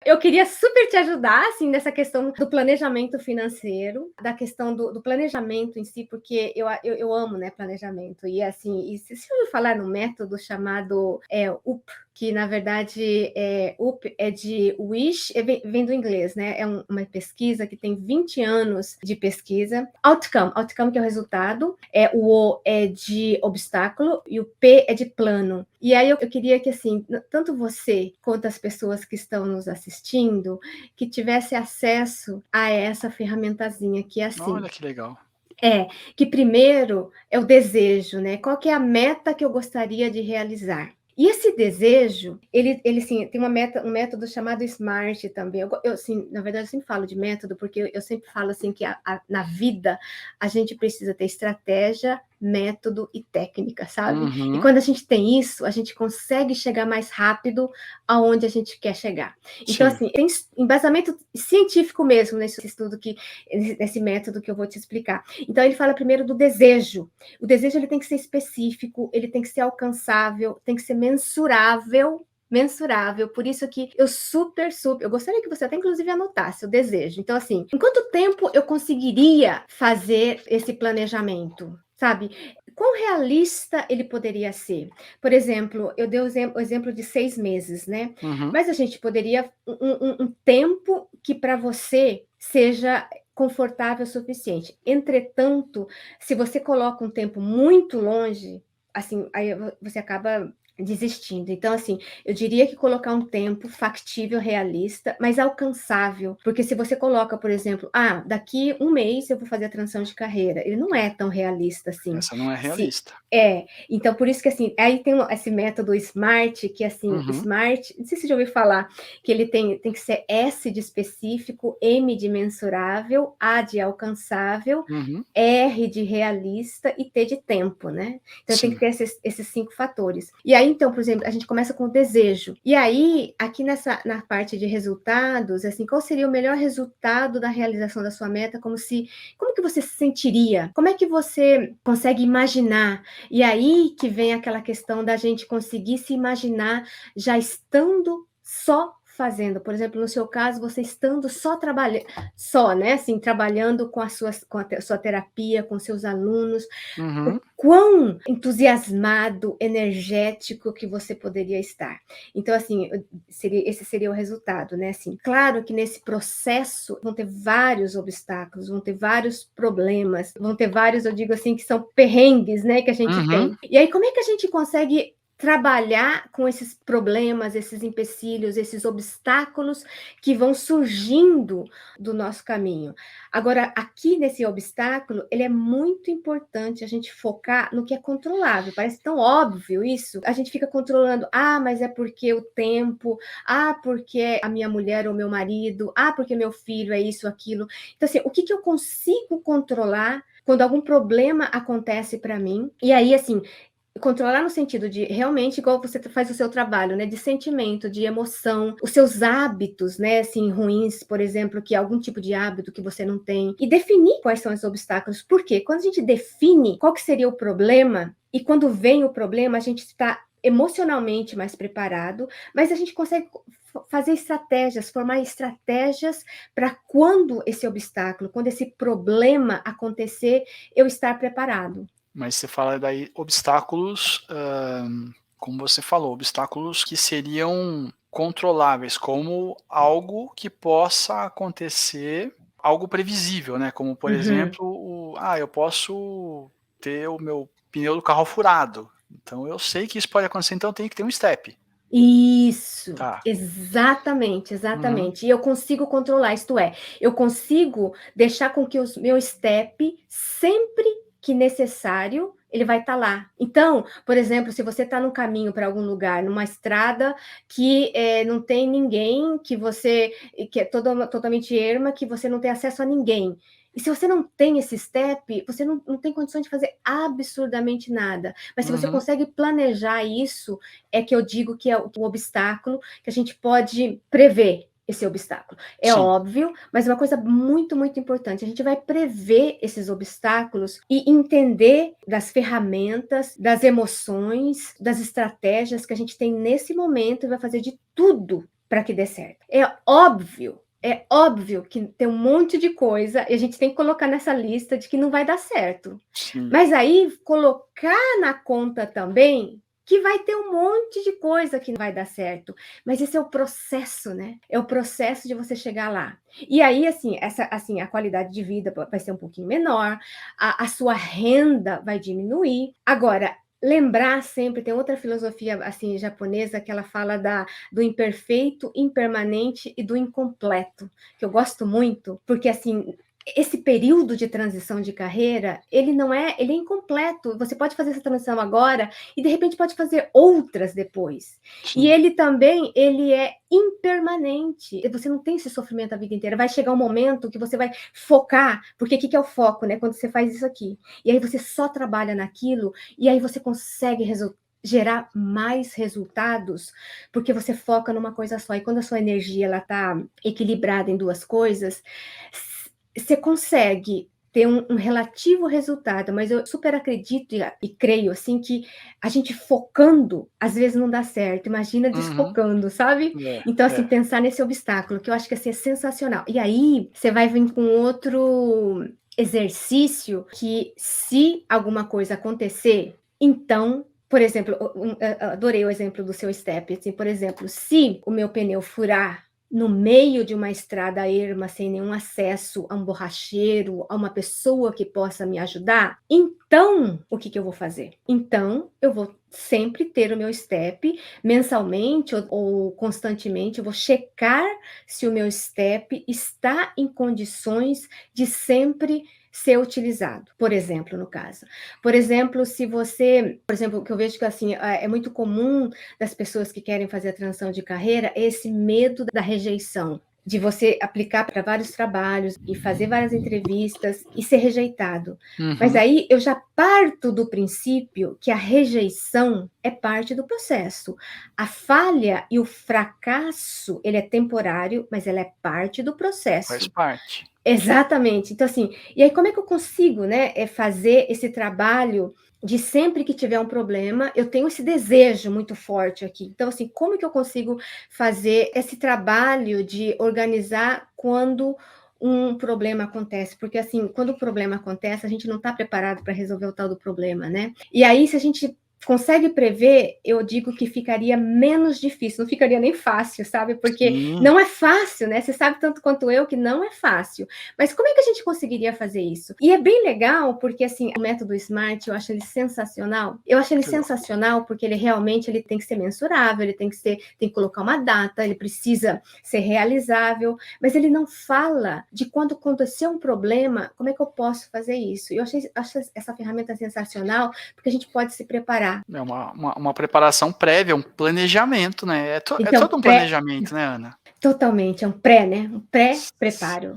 Eu queria super te ajudar, assim, nessa questão do planejamento financeiro, da questão do planejamento em si, porque eu amo, né, planejamento. E, assim, e se eu falar no método chamado UP, que, na verdade, UP é de Wish, vem do inglês, né? É uma pesquisa que tem 20 anos de pesquisa. Outcome que é o resultado. O O é de obstáculo e o P é de plano. E aí eu queria que, assim, tanto você quanto as pessoas que estão nos assistindo, que tivesse acesso a essa ferramentazinha que é assim. Olha que legal. Que primeiro é o desejo, né? Qual que é a meta que eu gostaria de realizar? E esse desejo, ele sim, tem um método chamado SMART também. Eu assim, na verdade, eu sempre falo de método, porque eu sempre falo assim que na vida a gente precisa ter estratégia, método e técnica, sabe? E quando a gente tem isso, a gente consegue chegar mais rápido aonde a gente quer chegar. Então, assim, tem embasamento científico mesmo nesse estudo, nesse método que eu vou te explicar. Então, ele fala primeiro do desejo. O desejo ele tem que ser específico, ele tem que ser alcançável, tem que ser mensurável, por isso que eu eu gostaria que você até inclusive anotasse o desejo. Então, assim, em quanto tempo eu conseguiria fazer esse planejamento? Sabe? Quão realista ele poderia ser? Por exemplo, eu dei o exemplo de 6 meses, né? Mas a gente poderia um tempo que para você seja confortável o suficiente. Entretanto, se você coloca um tempo muito longe, assim, aí você acaba desistindo. Então, assim, eu diria que colocar um tempo factível, realista, mas alcançável. Porque se você coloca, por exemplo, daqui um mês eu vou fazer a transição de carreira, ele não é tão realista assim. Essa não é realista. Então por isso que assim, aí tem esse método SMART, que assim, SMART, não sei se você já ouviu falar, que ele tem que ser S de específico, M de mensurável, A de alcançável, R de realista e T de tempo, né? Então tem que ter esses 5 fatores. E aí, então, por exemplo, a gente começa com o desejo. E aí, aqui na parte de resultados, assim, qual seria o melhor resultado da realização da sua meta? Como que você se sentiria? Como é que você consegue imaginar? E aí que vem aquela questão da gente conseguir se imaginar já estando só fazendo. Por exemplo, no seu caso, você estando só trabalhando, né? Assim, trabalhando com a sua terapia, com seus alunos. O quão entusiasmado, energético que você poderia estar. Então, assim, esse seria o resultado, né? Assim, claro que nesse processo vão ter vários obstáculos, vão ter vários problemas, vão ter vários, eu digo assim, que são perrengues, né? Que a gente tem. E aí, como é que a gente consegue trabalhar com esses problemas, esses empecilhos, esses obstáculos que vão surgindo do nosso caminho? Agora, aqui nesse obstáculo, ele é muito importante a gente focar no que é controlável. Parece tão óbvio isso. A gente fica controlando, mas é porque o tempo, porque a minha mulher ou meu marido, porque meu filho é isso, aquilo. Então, assim, o que eu consigo controlar quando algum problema acontece para mim? E aí, assim, controlar no sentido de realmente, igual você faz o seu trabalho, né? De sentimento, de emoção, os seus hábitos, né? Assim, ruins, por exemplo, que é algum tipo de hábito que você não tem. E definir quais são os obstáculos. Por quê? Quando a gente define qual que seria o problema, e quando vem o problema, a gente está emocionalmente mais preparado, mas a gente consegue fazer estratégias, formar estratégias para quando esse obstáculo, quando esse problema acontecer, eu estar preparado. Mas você fala daí obstáculos, como você falou, obstáculos que seriam controláveis, como algo que possa acontecer, algo previsível, né? Como, por exemplo, eu posso ter o meu pneu do carro furado. Então eu sei que isso pode acontecer, então tem que ter um step. Isso, Tá. exatamente. E eu consigo controlar, isto é, eu consigo deixar com que o meu step, sempre que necessário, ele vai estar lá. Então, por exemplo, se você está no caminho para algum lugar, numa estrada que não tem ninguém, que é totalmente erma, que você não tem acesso a ninguém. E se você não tem esse step, você não tem condições de fazer absurdamente nada. Mas se você consegue planejar isso, é que eu digo que é o obstáculo que a gente pode prever esse obstáculo. É óbvio, mas é uma coisa muito, muito importante. A gente vai prever esses obstáculos e entender das ferramentas, das emoções, das estratégias que a gente tem nesse momento e vai fazer de tudo para que dê certo. É óbvio que tem um monte de coisa e a gente tem que colocar nessa lista de que não vai dar certo. Sim. Mas aí colocar na conta também que vai ter um monte de coisa que não vai dar certo. Mas esse é o processo, né? É o processo de você chegar lá. E aí, assim, a qualidade de vida vai ser um pouquinho menor, a sua renda vai diminuir. Agora, lembrar sempre, tem outra filosofia assim japonesa que ela fala do imperfeito, impermanente e do incompleto, que eu gosto muito, porque assim, esse período de transição de carreira, ele é incompleto. Você pode fazer essa transição agora e de repente pode fazer outras depois. E Sim. ele também, ele é impermanente. Você não tem esse sofrimento a vida inteira. Vai chegar um momento que você vai focar, porque o que é o foco, né? Quando você faz isso aqui. E aí você só trabalha naquilo e aí você consegue gerar mais resultados, porque você foca numa coisa só. E quando a sua energia ela está equilibrada em duas coisas, você consegue ter um relativo resultado, mas eu super acredito e creio assim que a gente focando às vezes não dá certo. Imagina Uhum. desfocando, sabe? É, Então assim, é. pensar nesse obstáculo que eu acho que assim, é sensacional. E aí você vai vir com outro exercício que se alguma coisa acontecer, então, por exemplo, eu adorei o exemplo do seu step, assim, por exemplo, se o meu pneu furar no meio de uma estrada erma, sem nenhum acesso a um borracheiro, a uma pessoa que possa me ajudar, então o que eu vou fazer? Então eu vou sempre ter o meu step mensalmente ou constantemente, eu vou checar se o meu step está em condições de sempre ser utilizado, por exemplo, no caso. Por exemplo, se você, por exemplo, que eu vejo que assim, é muito comum das pessoas que querem fazer a transição de carreira, esse medo da rejeição, de você aplicar para vários trabalhos e fazer várias entrevistas e ser rejeitado. Mas Uhum. aí eu já parto do princípio que a rejeição é parte do processo. A falha e o fracasso, ele é temporário, mas ela é parte do Faz processo. parte. Exatamente. Então, assim, e aí como é que eu consigo, né, fazer esse trabalho de sempre que tiver um problema, eu tenho esse desejo muito forte aqui. Então, assim, como que eu consigo fazer esse trabalho de organizar quando um problema acontece? Porque, assim, quando o problema acontece, a gente não está preparado para resolver o tal do problema, né? E aí, se a gente consegue prever, eu digo que ficaria menos difícil, não ficaria nem fácil, sabe? Porque Sim. não é fácil, né? Você sabe tanto quanto eu que não é fácil. Mas como é que a gente conseguiria fazer isso? E é bem legal, porque assim, o método SMART, eu acho ele sensacional. Eu acho ele Legal. sensacional porque ele realmente ele tem que ser mensurável, ele tem que colocar uma data, ele precisa ser realizável, mas ele não fala de quando acontecer um problema, como é que eu posso fazer isso? Eu acho essa ferramenta sensacional, porque a gente pode se preparar. É uma preparação prévia, um planejamento, né? É Então, todo um planejamento, né, Ana? totalmente, é um pré, né? Um pré-preparo.